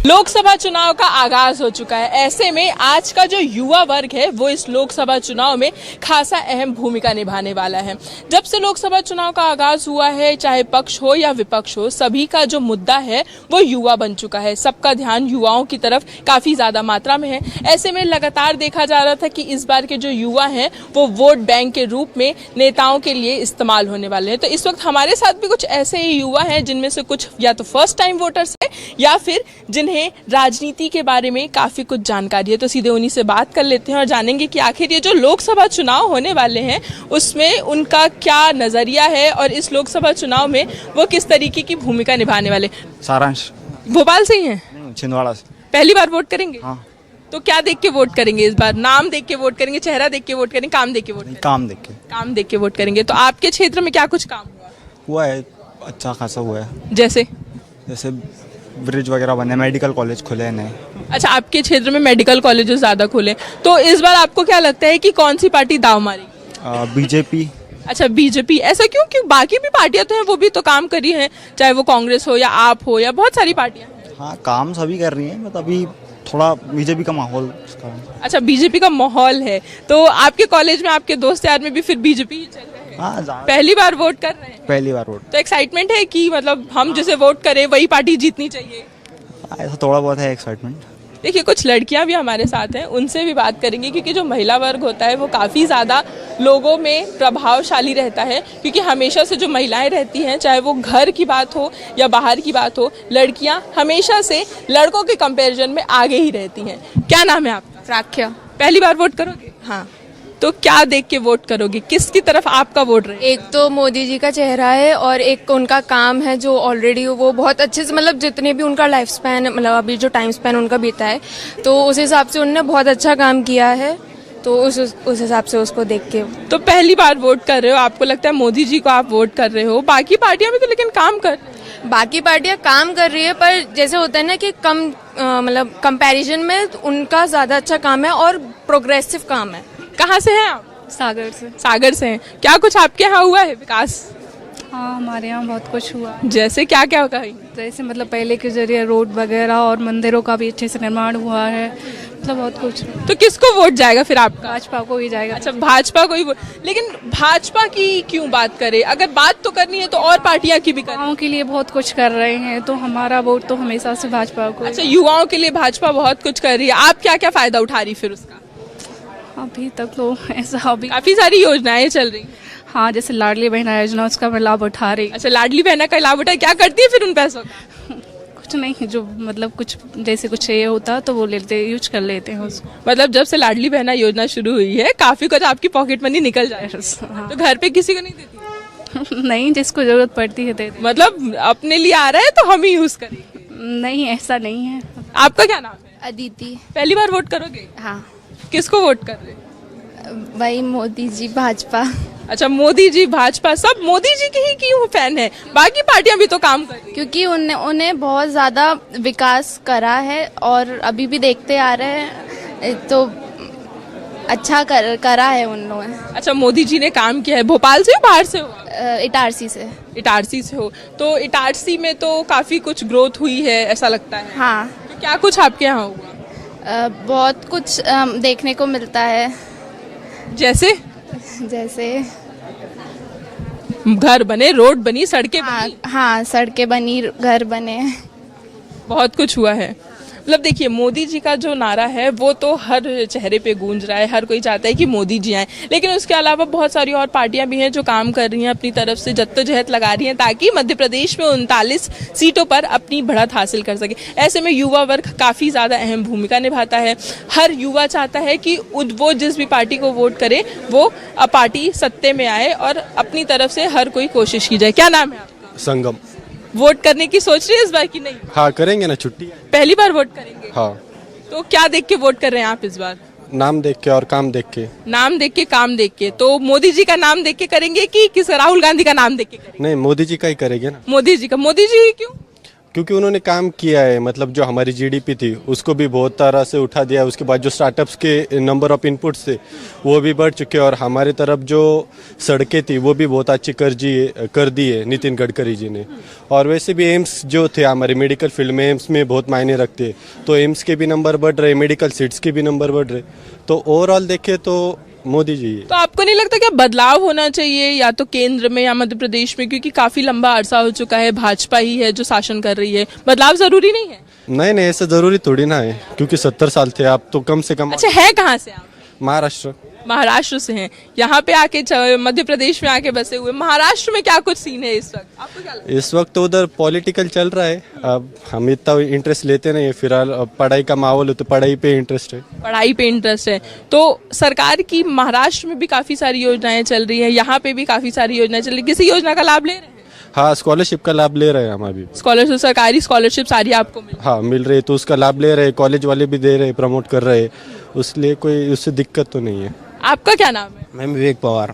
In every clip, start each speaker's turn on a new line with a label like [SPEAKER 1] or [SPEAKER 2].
[SPEAKER 1] लोकसभा चुनाव का आगाज हो चुका है। ऐसे में आज का जो युवा वर्ग है वो इस लोकसभा चुनाव में खासा अहम भूमिका निभाने वाला है। जब से लोकसभा चुनाव का आगाज हुआ है, चाहे पक्ष हो या विपक्ष हो, सभी का जो मुद्दा है वो युवा बन चुका है। सबका ध्यान युवाओं की तरफ काफी ज्यादा मात्रा में है। ऐसे में लगातार देखा जा रहा था कि इस बार के जो युवा हैं वो वोट बैंक के रूप में नेताओं के लिए इस्तेमाल होने वाले हैं। तो इस वक्त हमारे साथ भी कुछ ऐसे ही युवा हैं जिनमें से कुछ या तो फर्स्ट टाइम वोटर्स है या फिर जिन्हें राजनीति के बारे में काफी कुछ जानकारी है। तो सीधे उन्हीं से बात कर लेते हैं और जानेंगे कि आखिर ये जो लोकसभा चुनाव होने वाले हैं उसमें उनका क्या नजरिया है और इस लोकसभा चुनाव में वो किस तरीके की भूमिका निभाने वाले।
[SPEAKER 2] सारांश
[SPEAKER 1] भोपाल से ही हैं?
[SPEAKER 2] छिंदवाड़ा से।
[SPEAKER 1] पहली बार वोट करेंगे?
[SPEAKER 2] हाँ।
[SPEAKER 1] तो क्या देख के वोट करेंगे इस बार? नाम देख के वोट करेंगे, चेहरा देख के वोट करेंगे, काम देख के वोट करेंगे?
[SPEAKER 2] काम देख के।
[SPEAKER 1] काम देख के वोट करेंगे। तो आपके क्षेत्र में क्या कुछ काम
[SPEAKER 2] हुआ है? अच्छा खासा हुआ है।
[SPEAKER 1] जैसे
[SPEAKER 2] ब्रिज वगैरह बने, मेडिकल कॉलेज खुले हैं नए।
[SPEAKER 1] अच्छा, आपके क्षेत्र में मेडिकल कॉलेजेस ज्यादा खुले, तो इस बार आपको क्या लगता है कि कौन सी पार्टी दाव मारेगी?
[SPEAKER 2] बीजेपी।
[SPEAKER 1] अच्छा, बीजेपी। ऐसा क्यों? क्यों बाकी भी पार्टियां तो हैं, वो भी तो काम करी हैं, चाहे वो कांग्रेस हो या आप हो या बहुत सारी पार्टियां।
[SPEAKER 2] हाँ, काम सभी कर रही हैं, मतलब अभी थोड़ा बीजेपी का माहौल।
[SPEAKER 1] अच्छा, बीजेपी का माहौल है। तो आपके कॉलेज में, आपके दोस्त यार में भी फिर बीजेपी ही चल रहा है?
[SPEAKER 2] हाँ,
[SPEAKER 1] पहली बार वोट कर रहे हैं?
[SPEAKER 2] पहली बार वोट।
[SPEAKER 1] तो एक्साइटमेंट है कि मतलब हम जिसे वोट करें वही पार्टी जीतनी चाहिए?
[SPEAKER 2] ऐसा थोड़ा बहुत है एक्साइटमेंट।
[SPEAKER 1] देखिए, कुछ लड़कियां भी हमारे साथ हैं, उनसे भी बात करेंगे क्योंकि जो महिला वर्ग होता है वो काफ़ी ज़्यादा लोगों में प्रभावशाली रहता है, क्योंकि हमेशा से जो महिलाएं रहती हैं, चाहे वो घर की बात हो या बाहर की बात हो, लड़कियां हमेशा से लड़कों के कंपैरिजन में आगे ही रहती हैं। क्या नाम है आपका?
[SPEAKER 3] प्राख्या।
[SPEAKER 1] पहली बार वोट करोगे?
[SPEAKER 3] हाँ।
[SPEAKER 1] तो क्या देख के वोट करोगे? किसकी तरफ आपका वोट रहेगा?
[SPEAKER 3] एक तो मोदी जी का चेहरा है और एक उनका काम है जो ऑलरेडी वो बहुत अच्छे से, मतलब जितने भी उनका लाइफ स्पैन, मतलब अभी जो टाइम स्पैन उनका बीता है, तो उस हिसाब से उन्होंने बहुत अच्छा काम किया है। तो उस हिसाब से उसको देख के। तो
[SPEAKER 1] पहली बार वोट कर रहे हो, आपको लगता है मोदी जी को आप वोट कर रहे हो। बाकी पार्टियां भी तो लेकिन काम कर,
[SPEAKER 3] बाकी पार्टियां काम कर रही है, पर जैसे होता है ना कि कम मतलब कंपैरिजन में उनका ज्यादा अच्छा काम है और प्रोग्रेसिव काम है।
[SPEAKER 1] कहाँ से हैं आप?
[SPEAKER 4] सागर से।
[SPEAKER 1] सागर से हैं। क्या कुछ आपके यहाँ हुआ है विकास?
[SPEAKER 4] हाँ, हमारे यहाँ बहुत कुछ हुआ।
[SPEAKER 1] जैसे क्या क्या होगा?
[SPEAKER 4] जैसे मतलब पहले के जरिए रोड वगैरह और मंदिरों का भी अच्छे से निर्माण हुआ है, मतलब बहुत कुछ।
[SPEAKER 1] तो किसको वोट जाएगा फिर आपका?
[SPEAKER 4] भाजपा को ही जाएगा।
[SPEAKER 1] अच्छा, भाजपा को ही वोट। लेकिन भाजपा की क्यों बात करें? अगर बात तो करनी है तो और पार्टियां की भी करें।
[SPEAKER 4] युवाओं के लिए बहुत कुछ कर रहे हैं, तो हमारा वोट तो हमेशा से भाजपा को।
[SPEAKER 1] अच्छा, युवाओं के लिए भाजपा बहुत कुछ कर रही है। आप क्या क्या फायदा उठा रही फिर उसका?
[SPEAKER 4] अभी तक तो ऐसा अभी
[SPEAKER 1] काफी सारी योजनाएं चल रही।
[SPEAKER 4] हाँ, जैसे लाडली बहना योजना, उसका मैं लाभ उठा रही।
[SPEAKER 1] अच्छा, लाडली बहना का लाभ उठा, क्या करती है फिर उन पैसों का?
[SPEAKER 4] कुछ नहीं, जो मतलब कुछ जैसे कुछ ये होता तो वो लेते, यूज कर लेते हैं उसको।
[SPEAKER 1] मतलब जब से लाडली बहना योजना शुरू हुई है काफी कुछ आपकी पॉकेट मनी निकल जाए।
[SPEAKER 4] हाँ।
[SPEAKER 1] तो घर पे किसी को नहीं देती?
[SPEAKER 4] नहीं, जिसको जरूरत पड़ती है देते।
[SPEAKER 1] मतलब अपने लिए आ रहा है तो हम ही यूज करें?
[SPEAKER 4] नहीं, ऐसा नहीं है।
[SPEAKER 1] आपका क्या नाम है?
[SPEAKER 3] अदिति।
[SPEAKER 1] पहली बार वोट करोगे?
[SPEAKER 3] हाँ।
[SPEAKER 1] किसको वोट कर रहे?
[SPEAKER 3] वही मोदी जी, भाजपा।
[SPEAKER 1] अच्छा, मोदी जी, भाजपा। सब मोदी जी की ही क्यों फैन है? बाकी पार्टियां भी तो काम कर रही।
[SPEAKER 3] क्योंकि उन्हें बहुत ज्यादा विकास करा है और अभी भी देखते आ रहे हैं, तो अच्छा करा है उन लोगों ने।
[SPEAKER 1] अच्छा, मोदी जी ने काम किया है। भोपाल से हो, बाहर से हो?
[SPEAKER 3] इटारसी से।
[SPEAKER 1] इटारसी से हो? तो इटारसी में तो काफी कुछ ग्रोथ हुई है ऐसा लगता है।
[SPEAKER 3] हाँ।
[SPEAKER 1] तो क्या कुछ आपके यहाँ हुआ?
[SPEAKER 3] बहुत कुछ देखने को मिलता है।
[SPEAKER 1] जैसे घर बने, रोड बनी, सड़कें बनी।
[SPEAKER 3] हाँ, सड़कें बनी, घर बने,
[SPEAKER 1] बहुत कुछ हुआ है। मतलब देखिए, मोदी जी का जो नारा है वो तो हर चेहरे पे गूंज रहा है, हर कोई चाहता है कि मोदी जी आए। लेकिन उसके अलावा बहुत सारी और पार्टियां भी हैं जो काम कर रही हैं, अपनी तरफ से जद्दोजहद लगा रही हैं ताकि मध्य प्रदेश में 39 सीटों पर अपनी बढ़त हासिल कर सके। ऐसे में युवा वर्ग काफ़ी ज़्यादा अहम भूमिका निभाता है। हर युवा चाहता है कि वो जिस भी पार्टी को वोट करे वो पार्टी सत्ते में आए और अपनी तरफ से हर कोई कोशिश की जाए। क्या नाम है आपका?
[SPEAKER 5] संगम।
[SPEAKER 1] वोट करने की सोच रही है इस बार की नहीं?
[SPEAKER 5] हाँ, करेंगे ना, छुट्टी।
[SPEAKER 1] पहली बार वोट करेंगे?
[SPEAKER 5] हाँ।
[SPEAKER 1] तो क्या देख के वोट कर रहे हैं आप इस बार?
[SPEAKER 5] नाम देख के और काम देख के।
[SPEAKER 1] नाम देख के, काम देख के। तो मोदी जी का नाम देख के करेंगे कि किस राहुल गांधी का नाम देख के करेंगे?
[SPEAKER 5] नहीं, मोदी जी का ही करेंगे ना।
[SPEAKER 1] मोदी जी का। मोदी जी क्यों?
[SPEAKER 5] क्योंकि उन्होंने काम किया है, मतलब जो हमारी जीडीपी थी उसको भी बहुत तरह से उठा दिया। उसके बाद जो स्टार्टअप्स के नंबर ऑफ इनपुट्स थे वो भी बढ़ चुके हैं, और हमारे तरफ जो सड़कें थी वो भी बहुत अच्छी कर दी है नितिन गडकरी जी ने। और वैसे भी एम्स जो थे हमारे मेडिकल फील्ड में, एम्स में बहुत मायने रखते हैं, तो एम्स के भी नंबर बढ़ रहे, मेडिकल सीट्स के भी नंबर बढ़ रहे, तो ओवरऑल देखें तो मोदी जी।
[SPEAKER 1] तो आपको नहीं लगता क्या बदलाव होना चाहिए या तो केंद्र में या मध्य प्रदेश में, क्योंकि काफी लंबा अरसा हो चुका है भाजपा ही है जो शासन कर रही है, बदलाव जरूरी नहीं है?
[SPEAKER 5] नहीं, ऐसा जरूरी थोड़ी ना है, क्योंकि 70 साल थे आप, तो कम से कम।
[SPEAKER 1] अच्छा, है कहाँ से आप?
[SPEAKER 5] महाराष्ट्र
[SPEAKER 1] से हैं, यहाँ पे आके मध्य प्रदेश में आके बसे हुए। महाराष्ट्र में क्या कुछ सीन है इस वक्त, आपको क्या लगता है?
[SPEAKER 5] इस वक्त तो उधर पॉलिटिकल चल रहा है, अब हम इतना इंटरेस्ट लेते नहीं है फिलहाल। पढ़ाई का माहौल है तो पढ़ाई पे इंटरेस्ट है।
[SPEAKER 1] पढ़ाई पे इंटरेस्ट है तो सरकार की महाराष्ट्र में भी काफी सारी योजनाएं चल रही है, यहाँ पे भी काफी सारी योजनाएं चल रही है, किसी योजना का लाभ ले रहे हैं?
[SPEAKER 5] हाँ, स्कॉलरशिप का लाभ ले रहे हैं हम अभी।
[SPEAKER 1] स्कॉलरशिप, सरकारी स्कॉलरशिप सारी आपको मिल?
[SPEAKER 5] हाँ, मिल रही है, तो उसका लाभ ले रहे हैं, कॉलेज वाले भी दे रहे हैं, प्रमोट कर रहे हैं, उसलिए कोई उससे दिक्कत तो नहीं है।
[SPEAKER 1] आपका क्या नाम है?
[SPEAKER 6] मैम विवेक पवार।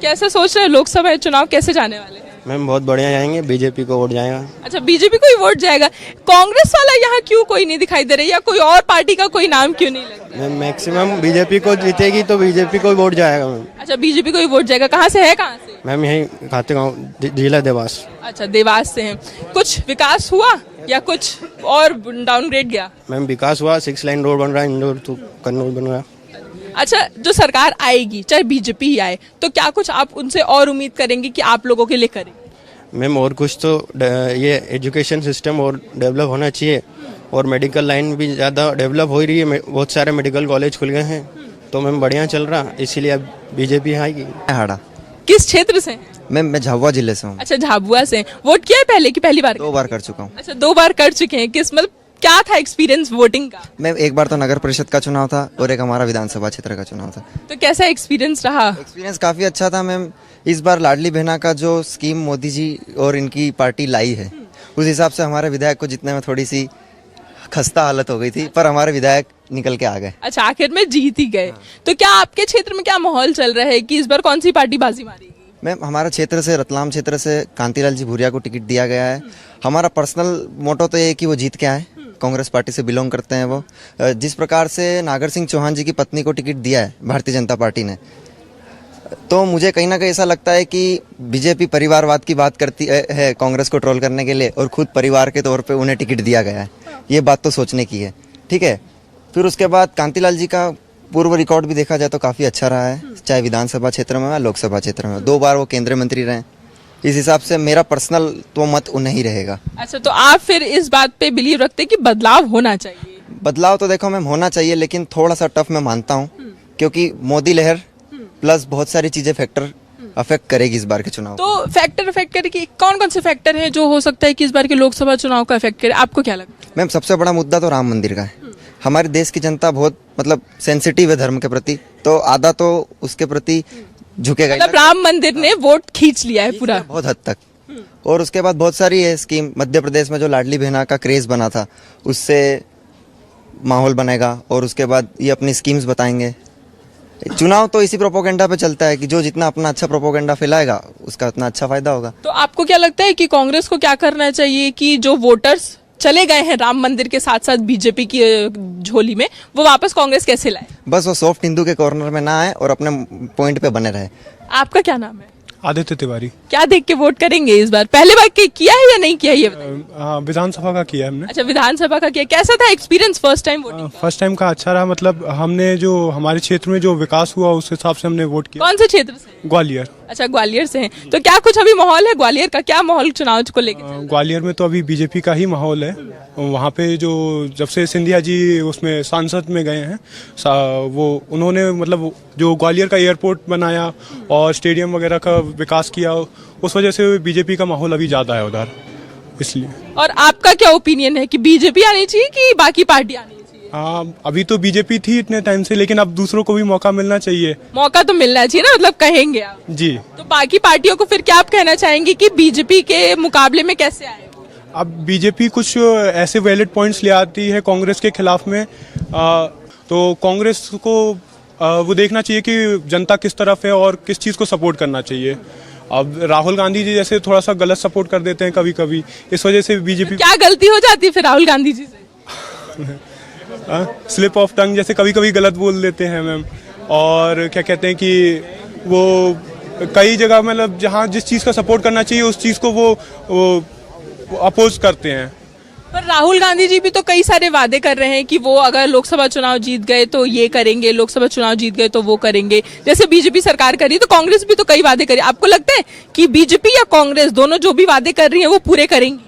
[SPEAKER 1] कैसे सोच रहे हैं लोकसभा चुनाव कैसे जाने वाले हैं?
[SPEAKER 6] मैम बहुत बढ़िया जाएंगे, बीजेपी को वोट जाएगा।
[SPEAKER 1] अच्छा, बीजेपी को ही वोट जाएगा। कांग्रेस वाला यहाँ क्यों कोई नहीं दिखाई दे रहा, या कोई और पार्टी का कोई नाम क्यों नहीं लग रहा?
[SPEAKER 6] मैम मैक्सिमम बीजेपी को जीतेगी तो बीजेपी को ही वोट जाएगा मैम।
[SPEAKER 1] अच्छा, बीजेपी को ही वोट जाएगा। कहाँ से है, कहाँ से?
[SPEAKER 6] मैम यही खाते गाँव, जिला देवास।
[SPEAKER 1] अच्छा, देवास से हैं। कुछ विकास हुआ या कुछ और डाउनग्रेड गया?
[SPEAKER 6] मैम विकास हुआ, 6 लाइन रोड बन रहा है, इंदौर टू कन्नौज बन रहा।
[SPEAKER 1] अच्छा, जो सरकार आएगी चाहे बीजेपी ही आए, तो क्या कुछ आप उनसे और उम्मीद करेंगे कि आप लोगों के लिए करें?
[SPEAKER 6] मैम और कुछ तो ये एजुकेशन सिस्टम और डेवलप होना चाहिए, और मेडिकल लाइन भी ज़्यादा डेवलप हो रही है, बहुत सारे मेडिकल कॉलेज खुल गए हैं, तो मैम बढ़िया चल रहा, इसीलिए अब बीजेपी आएगी।
[SPEAKER 7] हाड़ा।
[SPEAKER 1] किस क्षेत्र से?
[SPEAKER 7] मैं झाबुआ जिले से हूँ।
[SPEAKER 1] अच्छा, झाबुआ से। वोट किया है पहले की पहली बार?
[SPEAKER 7] 2 बार कर चुका हूँ।
[SPEAKER 1] अच्छा, 2 बार कर चुके हैं। किस मतलब क्या था एक्सपीरियंस वोटिंग का?
[SPEAKER 7] मैं एक बार तो नगर परिषद का चुनाव था और एक हमारा विधानसभा क्षेत्र का चुनाव था।
[SPEAKER 1] तो कैसा एक्सपीरियंस रहा?
[SPEAKER 7] एक्सपीरियंस काफी अच्छा था मैम। इस बार लाडली बहना का जो स्कीम मोदी जी और इनकी पार्टी लाई है, उस हिसाब से हमारे विधायक को जितने में थोड़ी सी खस्ता हालत हो गई थी, पर हमारे विधायक निकल के आ गए।
[SPEAKER 1] अच्छा, आखिर में जीत ही गए। तो क्या आपके क्षेत्र में क्या माहौल चल रहा है कि इस बार कौन सी पार्टी बाजी मारेगी?
[SPEAKER 7] मैम हमारा क्षेत्र से, रतलाम क्षेत्र से कांतिलाल जी भूरिया को टिकट दिया गया है। हमारा पर्सनल मोटो तो ये है कि वो जीत के आए, कांग्रेस पार्टी से बिलोंग करते हैं वो। जिस प्रकार से नागर सिंह चौहान जी की पत्नी को टिकट दिया है भारतीय जनता पार्टी ने, तो मुझे कहीं ना कहीं ऐसा लगता है कि बीजेपी परिवारवाद की बात करती है कांग्रेस को ट्रोल करने के लिए, और खुद परिवार के तौर पे उन्हें टिकट दिया गया है। ये बात तो सोचने की है, ठीक है। फिर उसके बाद कांतिलाल जी का पूर्व रिकॉर्ड भी देखा जाए तो काफ़ी अच्छा रहा है, चाहे विधानसभा क्षेत्र में या लोकसभा क्षेत्र में। 2 बार वो केंद्रीय मंत्री रहे। इस हिसाब से मेरा पर्सनल तो मत उन्हें ही रहेगा।
[SPEAKER 1] अच्छा, तो आप फिर इस बात पे बिलीव रखते हैं कि बदलाव होना चाहिए?
[SPEAKER 7] बदलाव तो देखो मैम होना चाहिए, लेकिन थोड़ा सा टफ मैं मानता हूँ, क्योंकि मोदी लहर प्लस बहुत सारी चीजें फैक्टर अफेक्ट करेगी इस बार के चुनाव।
[SPEAKER 1] तो फैक्टर अफेक्ट करेगी, कौन कौन से फैक्टर हैं जो हो सकता है कि इस बार के लोकसभा चुनाव को अफेक्ट करे? आपको क्या लगता है?
[SPEAKER 7] मैम सबसे बड़ा मुद्दा तो राम मंदिर का है। हमारे देश की जनता बहुत मतलब सेंसिटिव है धर्म के प्रति, तो आधा तो उसके प्रति झुकेगा।
[SPEAKER 1] मतलब राम मंदिर ने वोट खींच लिया है पूरा,
[SPEAKER 7] बहुत हद तक। और उसके बाद बहुत सारी है स्कीम, मध्य प्रदेश में जो लाडली बहना का क्रेज बना था, उससे माहौल बनेगा, और उसके बाद ये अपनी स्कीम्स बताएंगे। चुनाव तो इसी प्रोपोगेंडा पे चलता है कि जो जितना अपना अच्छा प्रोपोगेंडा फैलाएगा उसका उतना अच्छा फायदा होगा।
[SPEAKER 1] तो आपको क्या लगता है कि कांग्रेस को क्या करना चाहिए कि जो वोटर्स चले गए हैं राम मंदिर के साथ साथ बीजेपी की झोली में, वो वापस कांग्रेस कैसे लाए?
[SPEAKER 7] बस वो सॉफ्ट हिंदू के कॉर्नर में ना आए और अपने पॉइंट पे बने रहे।
[SPEAKER 1] आपका क्या नाम है?
[SPEAKER 5] आदित्य तिवारी।
[SPEAKER 1] क्या देख के वोट करेंगे इस बार? पहले बार किया है या नहीं किया ये?
[SPEAKER 5] हाँ, विधानसभा का किया हमने।
[SPEAKER 1] अच्छा, विधानसभा का किया। कैसा था experience first time voting?
[SPEAKER 5] First time का अच्छा रहा, मतलब हमने जो हमारे क्षेत्र में जो विकास हुआ उस हिसाब से हमने वोट किया।
[SPEAKER 1] कौन से क्षेत्र से?
[SPEAKER 5] ग्वालियर।
[SPEAKER 1] अच्छा, ग्वालियर से हैं। तो क्या कुछ अभी माहौल है ग्वालियर का? क्या माहौल चुनाव को लेकर?
[SPEAKER 5] ग्वालियर में तो अभी बीजेपी का ही माहौल है। वहाँ पे जो जब से सिंधिया जी उसमें सांसद में गए हैं, वो उन्होंने मतलब जो ग्वालियर का एयरपोर्ट बनाया और स्टेडियम वगैरह का विकास किया, उस वजह से बीजेपी का माहौल अभी ज़्यादा है उधर, इसलिए।
[SPEAKER 1] और आपका क्या ओपिनियन है कि बीजेपी आनी चाहिए कि बाकी पार्टी आनी चाहिए?
[SPEAKER 5] हाँ, अभी तो बीजेपी थी इतने टाइम से, लेकिन अब दूसरों को भी मौका मिलना चाहिए।
[SPEAKER 1] मौका तो मिलना चाहिए ना, मतलब कहेंगे आप
[SPEAKER 5] जी।
[SPEAKER 1] तो बाकी पार्टियों को फिर क्या आप कहना चाहेंगे कि बीजेपी के मुकाबले में कैसे आए?
[SPEAKER 5] अब बीजेपी कुछ ऐसे वैलिड पॉइंट्स ले आती है कांग्रेस के खिलाफ में, तो कांग्रेस को वो देखना चाहिए कि जनता किस तरफ है और किस चीज़ को सपोर्ट करना चाहिए।
[SPEAKER 8] अब राहुल गांधी जी जैसे थोड़ा सा गलत सपोर्ट कर देते हैं कभी कभी, इस वजह से बीजेपी
[SPEAKER 1] क्या गलती हो जाती है फिर राहुल गांधी जी से?
[SPEAKER 8] स्लिप ऑफ टंग जैसे कभी कभी गलत बोल देते हैं मैम। और क्या कहते हैं कि वो कई जगह मतलब जहाँ जिस चीज़ का सपोर्ट करना चाहिए उस चीज़ को वो अपोज करते हैं।
[SPEAKER 1] पर राहुल गांधी जी भी तो कई सारे वादे कर रहे हैं कि वो अगर लोकसभा चुनाव जीत गए तो ये करेंगे, लोकसभा चुनाव जीत गए तो वो करेंगे, जैसे बीजेपी सरकार कर रही है तो कांग्रेस भी तो कई वादे करी। आपको लगता है कि बीजेपी या कांग्रेस दोनों जो भी वादे कर रही है वो पूरे करेंगी?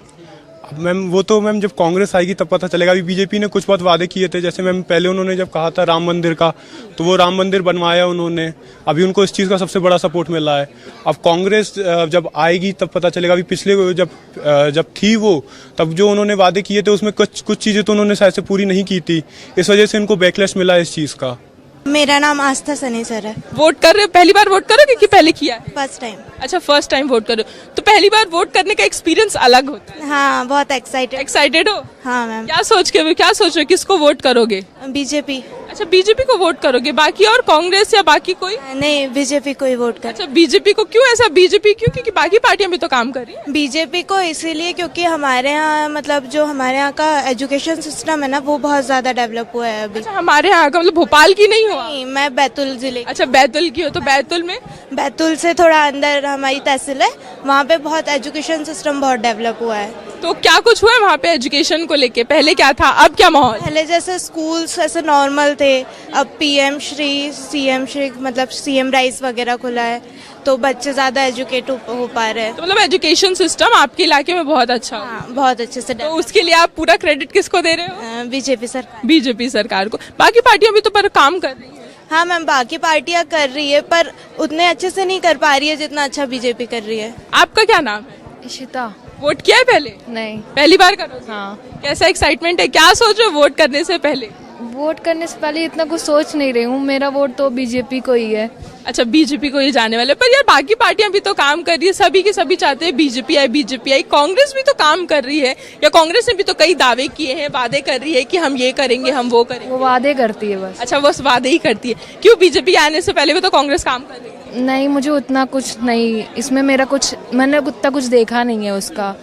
[SPEAKER 8] अब मैम वो तो मैम जब कांग्रेस आएगी तब पता चलेगा। अभी बीजेपी ने कुछ बहुत वादे किए थे, जैसे मैम पहले उन्होंने जब कहा था राम मंदिर का, तो वो राम मंदिर बनवाया उन्होंने, अभी उनको इस चीज़ का सबसे बड़ा सपोर्ट मिल रहा है। अब कांग्रेस जब आएगी तब पता चलेगा। अभी पिछले जब थी वो, तब जो उन्होंने वादे किए थे उसमें कुछ चीज़ें तो उन्होंने शायद से पूरी नहीं की थी, इस वजह से इनको बैकलैश मिला इस चीज़ का।
[SPEAKER 9] मेरा नाम आस्था सनी सर है।
[SPEAKER 1] वोट कर रहे हो? पहली बार वोट करोगे कि पहले किया है?
[SPEAKER 9] First time.
[SPEAKER 1] अच्छा, फर्स्ट टाइम वोट कर रहे हो, तो पहली बार वोट करने का एक्सपीरियंस अलग होता है।
[SPEAKER 9] हाँ, बहुत एक्साइटेड।
[SPEAKER 1] एक्साइटेड हो?
[SPEAKER 9] हाँ मैम।
[SPEAKER 1] क्या सोच रहे हो, किसको वोट करोगे?
[SPEAKER 9] बीजेपी।
[SPEAKER 1] अच्छा, बीजेपी को वोट करोगे, बाकी और कांग्रेस या बाकी कोई?
[SPEAKER 9] नहीं, बीजेपी को ही वोट कर।
[SPEAKER 1] अच्छा, बीजेपी को क्यों? ऐसा बीजेपी क्यों? क्योंकि बाकी पार्टियां भी तो काम कर रही हैं।
[SPEAKER 9] बीजेपी को इसीलिए क्योंकि हमारे यहाँ मतलब जो हमारे यहाँ का एजुकेशन सिस्टम है ना वो बहुत ज्यादा डेवलप हुआ है अभी।
[SPEAKER 1] अच्छा, हमारे यहाँ का मतलब भोपाल की नहीं हो?
[SPEAKER 9] नहीं, मैं बैतूल जिले।
[SPEAKER 1] अच्छा, बैतूल की हो, तो बैतूल में?
[SPEAKER 9] बैतूल से थोड़ा अंदर हमारी तहसील है, वहाँ पे बहुत एजुकेशन सिस्टम बहुत डेवलप हुआ है।
[SPEAKER 1] तो क्या कुछ हुआ है वहाँ पे एजुकेशन को लेके? पहले क्या था, अब क्या माहौल?
[SPEAKER 9] पहले जैसे स्कूल्स ऐसे नॉर्मल थे, अब पीएम श्री, सीएम श्री मतलब सीएम राइस वगैरह खुला है, तो बच्चे ज्यादा एजुकेट हो पा रहे हैं।
[SPEAKER 1] तो मतलब एजुकेशन सिस्टम आपके इलाके में बहुत अच्छा हो?
[SPEAKER 9] हाँ, बहुत अच्छे से।
[SPEAKER 1] तो उसके लिए आप पूरा क्रेडिट किसको दे रहे हो?
[SPEAKER 9] बीजेपी सरकार।
[SPEAKER 1] बीजेपी सरकार को। बाकी पार्टियां भी तो पर काम कर रही है।
[SPEAKER 9] हाँ मैम, बाकी पार्टियां कर रही है पर उतने अच्छे से नहीं कर पा रही है जितना अच्छा बीजेपी कर रही है।
[SPEAKER 1] आपका क्या नाम है?
[SPEAKER 3] इशिता।
[SPEAKER 1] वोट किया है पहले?
[SPEAKER 3] नहीं।
[SPEAKER 1] पहली बार करोगे?
[SPEAKER 3] हाँ।
[SPEAKER 1] कैसा एक्साइटमेंट है, क्या सोच रहे हो वोट करने से पहले?
[SPEAKER 3] वोट करने से पहले इतना कुछ सोच नहीं रही हूँ, मेरा वोट तो बीजेपी को ही है।
[SPEAKER 1] अच्छा, बीजेपी को ही जाने वाले। पर यार बाकी पार्टियां भी तो काम कर रही है, सभी के सभी चाहते हैं बीजेपी आई, बीजेपी आई। कांग्रेस भी तो काम कर रही है, या कांग्रेस ने भी तो कई दावे किए हैं, वादे कर रही है कि हम ये करेंगे, हम वो करेंगे।
[SPEAKER 3] वो वादे करती है बस।
[SPEAKER 1] अच्छा, बस वादे ही करती है। क्यों, बीजेपी आने से पहले भी तो कांग्रेस काम कर रही है?
[SPEAKER 3] नहीं, मुझे उतना कुछ नहीं, इसमें मेरा कुछ, मैंने उतना कुछ देखा नहीं है उसका,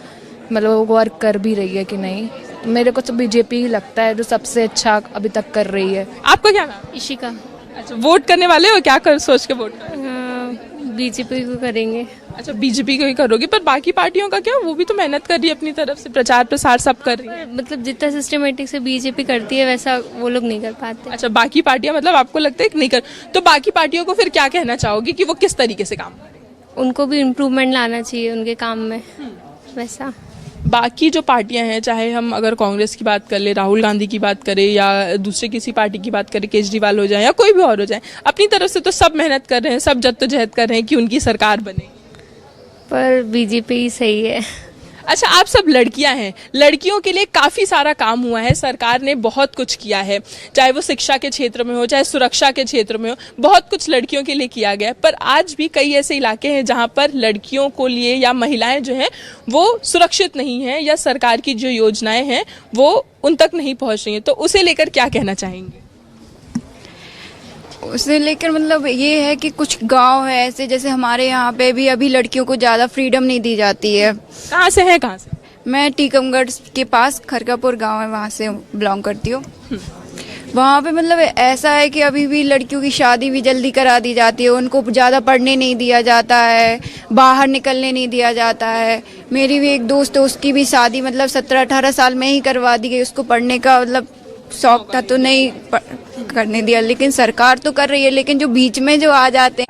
[SPEAKER 3] मतलब वो वर्क कर भी रही है कि नहीं। मेरे को तो बीजेपी ही लगता है जो सबसे अच्छा अभी तक कर रही है।
[SPEAKER 1] आपका क्या नाम?
[SPEAKER 3] इशिका।
[SPEAKER 1] अच्छा, वोट करने वाले हो? क्या कर सोच के वोट कर?
[SPEAKER 3] बीजेपी को करेंगे।
[SPEAKER 1] अच्छा, बीजेपी को ही करोगे। पर बाकी पार्टियों का क्या, वो भी तो मेहनत कर रही है अपनी तरफ से, प्रचार प्रसार सब कर रही है।
[SPEAKER 3] मतलब जितना सिस्टमेटिक से बीजेपी करती है वैसा वो लोग नहीं कर पाते।
[SPEAKER 1] अच्छा, बाकी पार्टियां मतलब आपको लगता है कि नहीं कर, तो बाकी पार्टियों को फिर क्या कहना चाहोगी कि वो किस तरीके से काम करें?
[SPEAKER 3] उनको भी इम्प्रूवमेंट लाना चाहिए उनके काम में वैसा।
[SPEAKER 1] बाकी जो पार्टियां हैं, चाहे हम अगर कांग्रेस की बात कर ले, राहुल गांधी की बात करें, या दूसरे किसी पार्टी की बात करें, केजरीवाल हो जाए या कोई भी और हो जाए, अपनी तरफ से तो सब मेहनत कर रहे हैं, सब जद्दोजहद कर रहे हैं कि उनकी सरकार बने।
[SPEAKER 3] पर बीजेपी ही सही है।
[SPEAKER 1] अच्छा, आप सब लड़कियां हैं, लड़कियों के लिए काफ़ी सारा काम हुआ है, सरकार ने बहुत कुछ किया है, चाहे वो शिक्षा के क्षेत्र में हो, चाहे सुरक्षा के क्षेत्र में हो, बहुत कुछ लड़कियों के लिए किया गया है। पर आज भी कई ऐसे इलाके हैं जहां पर लड़कियों को लिए या महिलाएं जो हैं वो सुरक्षित नहीं हैं, या सरकार की जो योजनाएं हैं वो उन तक नहीं पहुंच रही हैं। तो उसे लेकर क्या कहना चाहेंगे?
[SPEAKER 10] उसे लेकर मतलब ये है कि कुछ गांव है ऐसे, जैसे हमारे यहाँ पे भी अभी लड़कियों को ज़्यादा फ्रीडम नहीं दी जाती है।
[SPEAKER 1] कहाँ से है? कहाँ से?
[SPEAKER 10] मैं टीकमगढ़ के पास खरकापुर गांव है, वहाँ से बिलोंग करती हूँ। वहाँ पे मतलब ऐसा है कि अभी भी लड़कियों की शादी भी जल्दी करा दी जाती है, उनको ज़्यादा पढ़ने नहीं दिया जाता है, बाहर निकलने नहीं दिया जाता है। मेरी भी एक दोस्त है, उसकी भी शादी मतलब 17-18 साल में ही करवा दी गई। उसको पढ़ने का मतलब शौक था तो नहीं करने दिया, लेकिन सरकार तो कर रही है, लेकिन जो बीच में जो आ जाते हैं